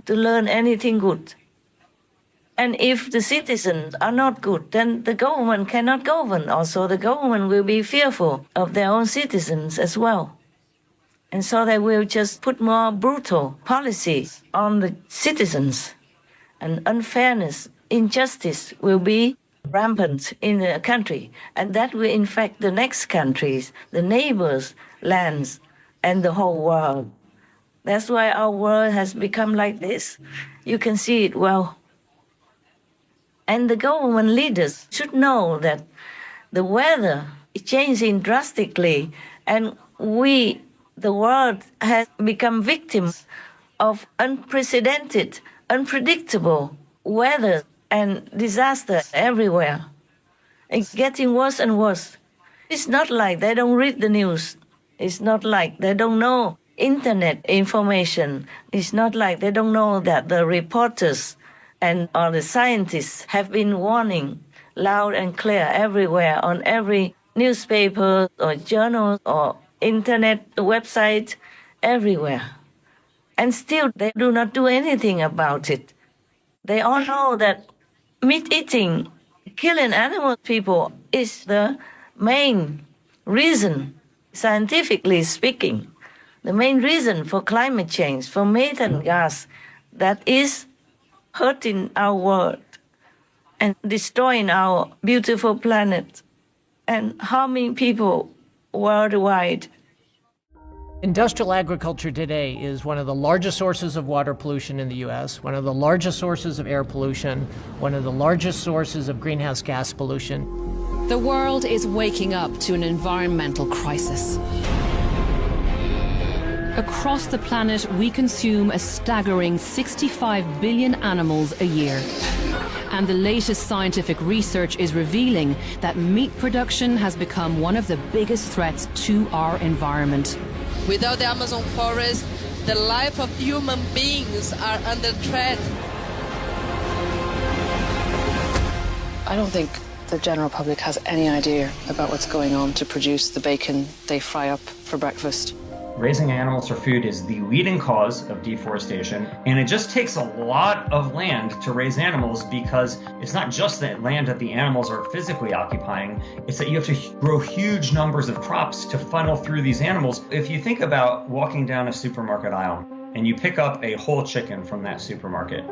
to learn anything good. And if the citizens are not good, then the government cannot govern. Also, the government will be fearful of their own citizens as well. And so they will just put more brutal policies on the citizens. And unfairness, injustice will be rampant in the country. And that will infect the next countries, the neighbors' lands, and the whole world. That's why our world has become like this. You can see it well. And the government leaders should know that the weather is changing drastically, and we, the world, has become victims of unprecedented, unpredictable weather and disaster everywhere. It's getting worse and worse. It's not like they don't read the news. It's not like they don't know internet information. It's not like they don't know that the reporters and all the scientists have been warning loud and clear everywhere on every newspaper or journal or internet website, everywhere. And still they do not do anything about it. They all know that meat eating, killing animal people is the main reason, scientifically speaking, the main reason for climate change, for methane gas that is hurting our world and destroying our beautiful planet and harming people worldwide. Industrial agriculture today is one of the largest sources of water pollution in the U.S., one of the largest sources of air pollution, one of the largest sources of greenhouse gas pollution. The world is waking up to an environmental crisis. Across the planet, we consume a staggering 65 billion animals a year. And the latest scientific research is revealing that meat production has become one of the biggest threats to our environment. Without the Amazon forest, the life of human beings are under threat. I don't think the general public has any idea about what's going on to produce the bacon they fry up for breakfast. Raising animals for food is the leading cause of deforestation, and it just takes a lot of land to raise animals because it's not just the land that the animals are physically occupying, it's that you have to grow huge numbers of crops to funnel through these animals. If you think about walking down a supermarket aisle and you pick up a whole chicken from that supermarket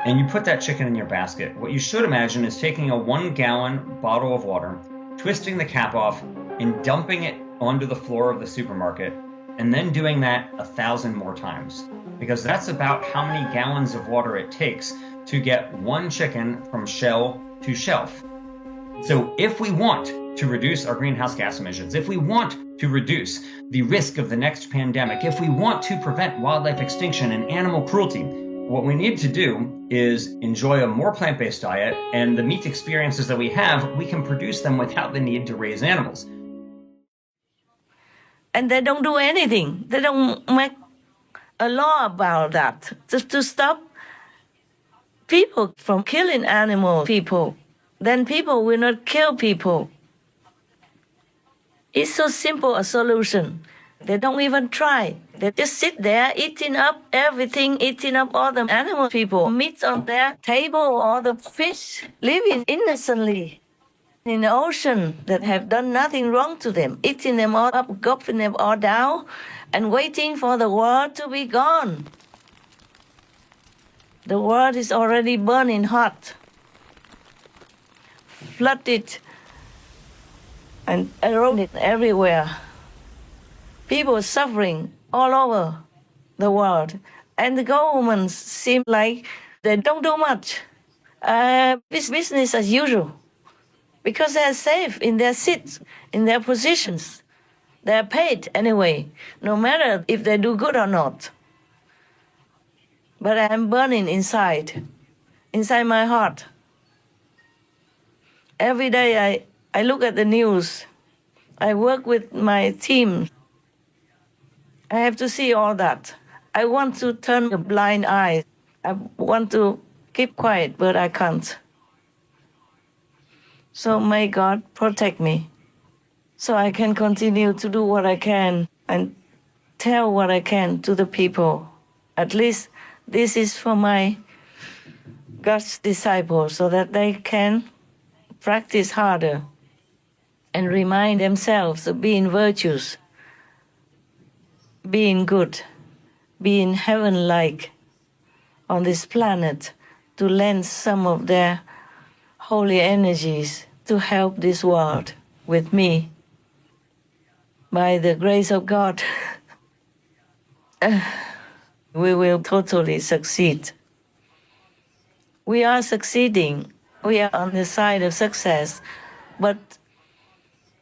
and you put that chicken in your basket, what you should imagine is taking a 1-gallon bottle of water, twisting the cap off, and dumping it onto the floor of the supermarket, and then doing that 1,000 more times, because that's about how many gallons of water it takes to get one chicken from shell to shelf. So if we want to reduce our greenhouse gas emissions, if we want to reduce the risk of the next pandemic, if we want to prevent wildlife extinction and animal cruelty, what we need to do is enjoy a more plant-based diet, and the meat experiences that we have, we can produce them without the need to raise animals. And they don't do anything. They don't make a law about that, just to stop people from killing animal people. Then people will not kill people. It's so simple a solution. They don't even try. They just sit there eating up everything, eating up all the animal people, meat on their table, all the fish, living innocently in the ocean that have done nothing wrong to them, eating them all up, gulping them all down, and waiting for the world to be gone. The world is already burning hot, flooded and eroded everywhere. People are suffering all over the world, and the governments seem like they don't do much. It's business as usual. Because they're safe in their seats, in their positions. They're paid anyway, no matter if they do good or not. But I'm burning inside my heart. Every day I look at the news. I work with my team. I have to see all that. I want to turn a blind eye. I want to keep quiet, but I can't. So may God protect me, so I can continue to do what I can and tell what I can to the people. At least this is for my God's disciples so that they can practice harder and remind themselves of being virtuous, being good, being heaven-like on this planet, to lend some of their holy energies to help this world with me. By the grace of God, we will totally succeed. We are succeeding. We are on the side of success, but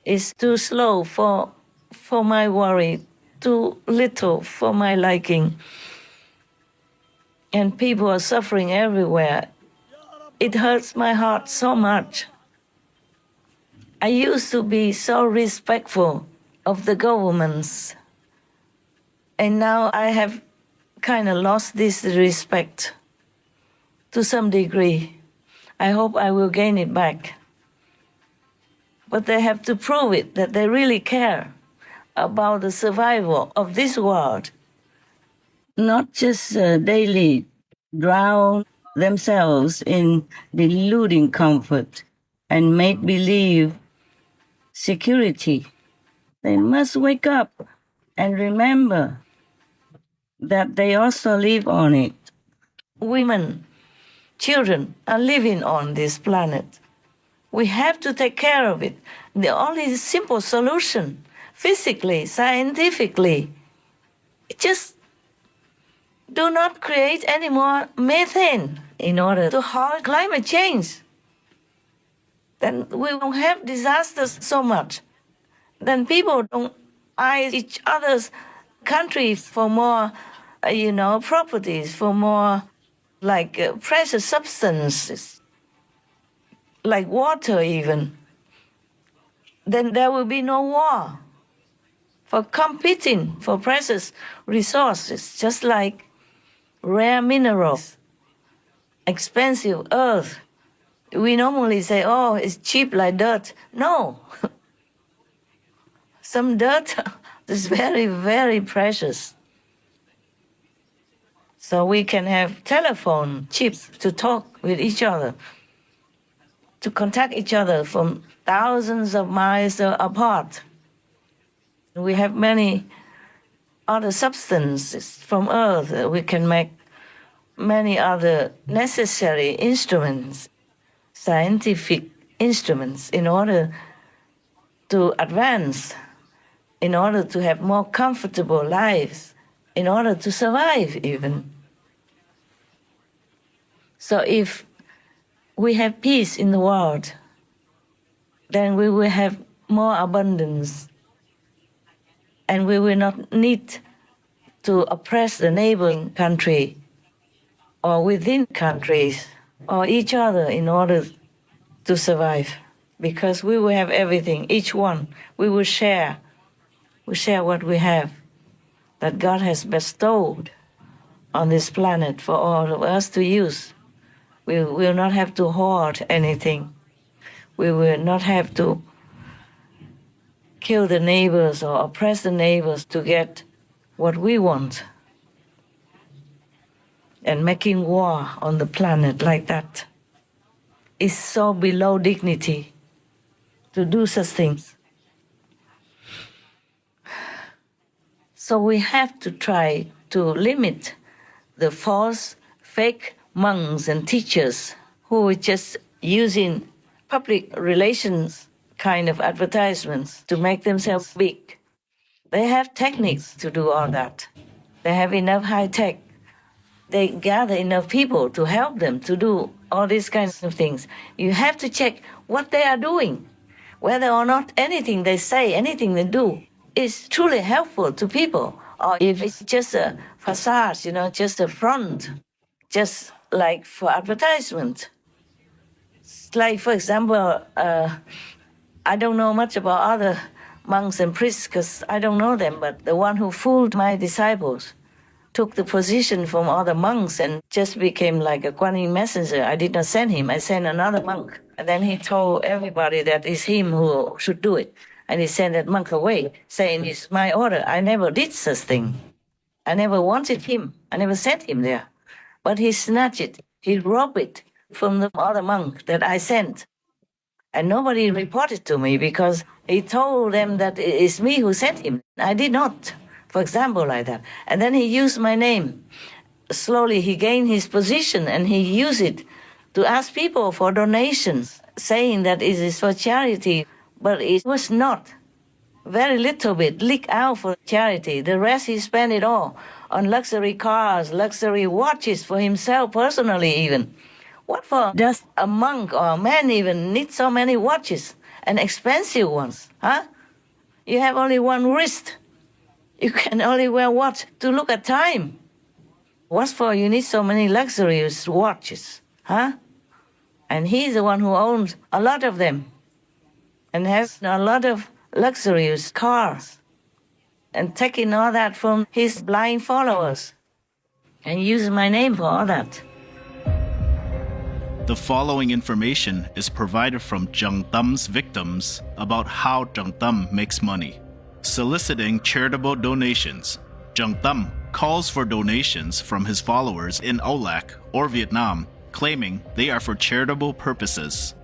it's too slow for my worry, too little for my liking. And people are suffering everywhere. It hurts my heart so much. I used to be so respectful of the governments, and now I have kind of lost this respect to some degree. I hope I will gain it back. But they have to prove it, that they really care about the survival of this world. Not just daily drown themselves in deluding comfort and make-believe security. They must wake up and remember that they also live on it. Women, children are living on this planet. We have to take care of it. The only simple solution, physically, scientifically, just do not create any more methane in order to halt climate change. Then we won't have disasters so much. Then people don't eye each other's countries for more, properties, for more precious substances, like water even. Then there will be no war for competing for precious resources, just like rare minerals, expensive earth. We normally say, oh, it's cheap like dirt. No. Some dirt is very, very precious. So we can have telephone chips to talk with each other, to contact each other from thousands of miles apart. We have many other substances from Earth. We can make many other necessary instruments, scientific instruments, in order to advance, in order to have more comfortable lives, in order to survive even. So if we have peace in the world, then we will have more abundance, and we will not need to oppress the neighboring country or within countries or each other in order to survive, because we will have everything, each one. We will share. We share what we have, that God has bestowed on this planet for all of us to use. We will not have to hoard anything. We will not have to kill the neighbors or oppress the neighbors to get what we want. And making war on the planet like that is so below dignity to do such things. So we have to try to limit the false, fake monks and teachers who are just using public relations kind of advertisements to make themselves big. They have techniques to do all that. They have enough high tech. They gather enough people to help them to do all these kinds of things. You have to check what they are doing, whether or not anything they say, anything they do is truly helpful to people, or if it's just a facade, just a front, just like for advertisement. Like, for example, I don't know much about other monks and priests because I don't know them, but the one who fooled my disciples took the position from other monks and just became like a Kuan Yin messenger. I did not send him, I sent another monk. And then he told everybody that it's him who should do it. And he sent that monk away, saying, it's my order. I never did such thing. I never wanted him. I never sent him there. but he snatched it. He robbed it from the other monk that I sent. And nobody reported to me because he told them that it's me who sent him. I did not, for example, like that. And then he used my name. Slowly he gained his position and he used it to ask people for donations, saying that it is for charity, but it was not. Very little bit leaked out for charity. The rest he spent it all on luxury cars, luxury watches for himself personally even. What for does a monk or a man even need so many watches and expensive ones, huh? You have only one wrist. You can only wear watch to look at time. What for you need so many luxurious watches, huh? And he's the one who owns a lot of them and has a lot of luxurious cars and taking all that from his blind followers and using my name for all that. The following information is provided from Jung Thum's victims about how Jung Thum makes money. Soliciting charitable donations, Jung Thum calls for donations from his followers in Olac or Vietnam, claiming they are for charitable purposes.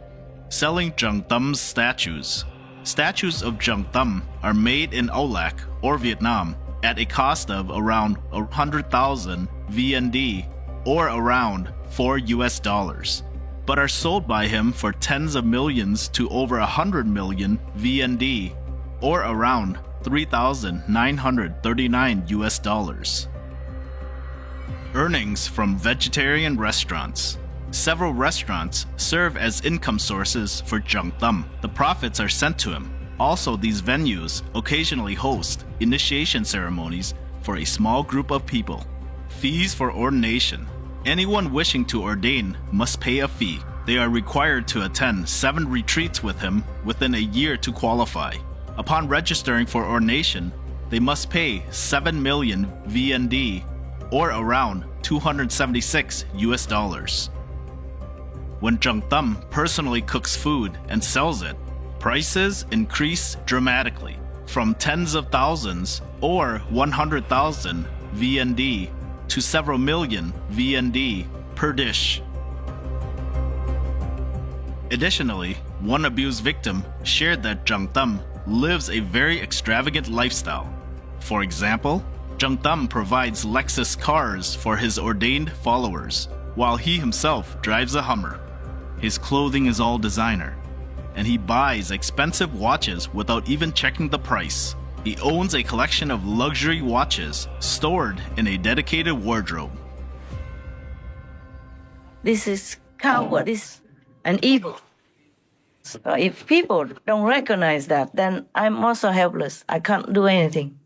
Selling Jung Thum's statues. Statues of Jung Thum are made in Olac or Vietnam at a cost of around 100,000 VND or around $4, but are sold by him for tens of millions to over 100 million VND or around $3,939. Earnings from vegetarian restaurants. Several restaurants serve as income sources for Jung Thum. The profits are sent to him. Also, these venues occasionally host initiation ceremonies for a small group of people. Fees for ordination. Anyone wishing to ordain must pay a fee. They are required to attend 7 retreats with him within a year to qualify. Upon registering for ordination, they must pay 7 million VND or around $276. When Jung Thum personally cooks food and sells it, prices increase dramatically from tens of thousands or 100,000 VND to several million VND per dish. Additionally, one abused victim shared that Jung Thum lives a very extravagant lifestyle. For example, Jung Thum provides Lexus cars for his ordained followers, while he himself drives a Hummer. His clothing is all designer, and he buys expensive watches without even checking the price. He owns a collection of luxury watches stored in a dedicated wardrobe. This is coward, this is an evil. So if people don't recognize that, then I'm also helpless. I can't do anything.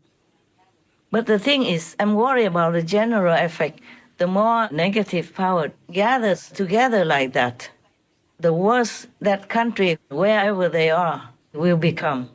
But the thing is, I'm worried about the general effect. The more negative power gathers together like that, the worse that country, wherever they are, will become.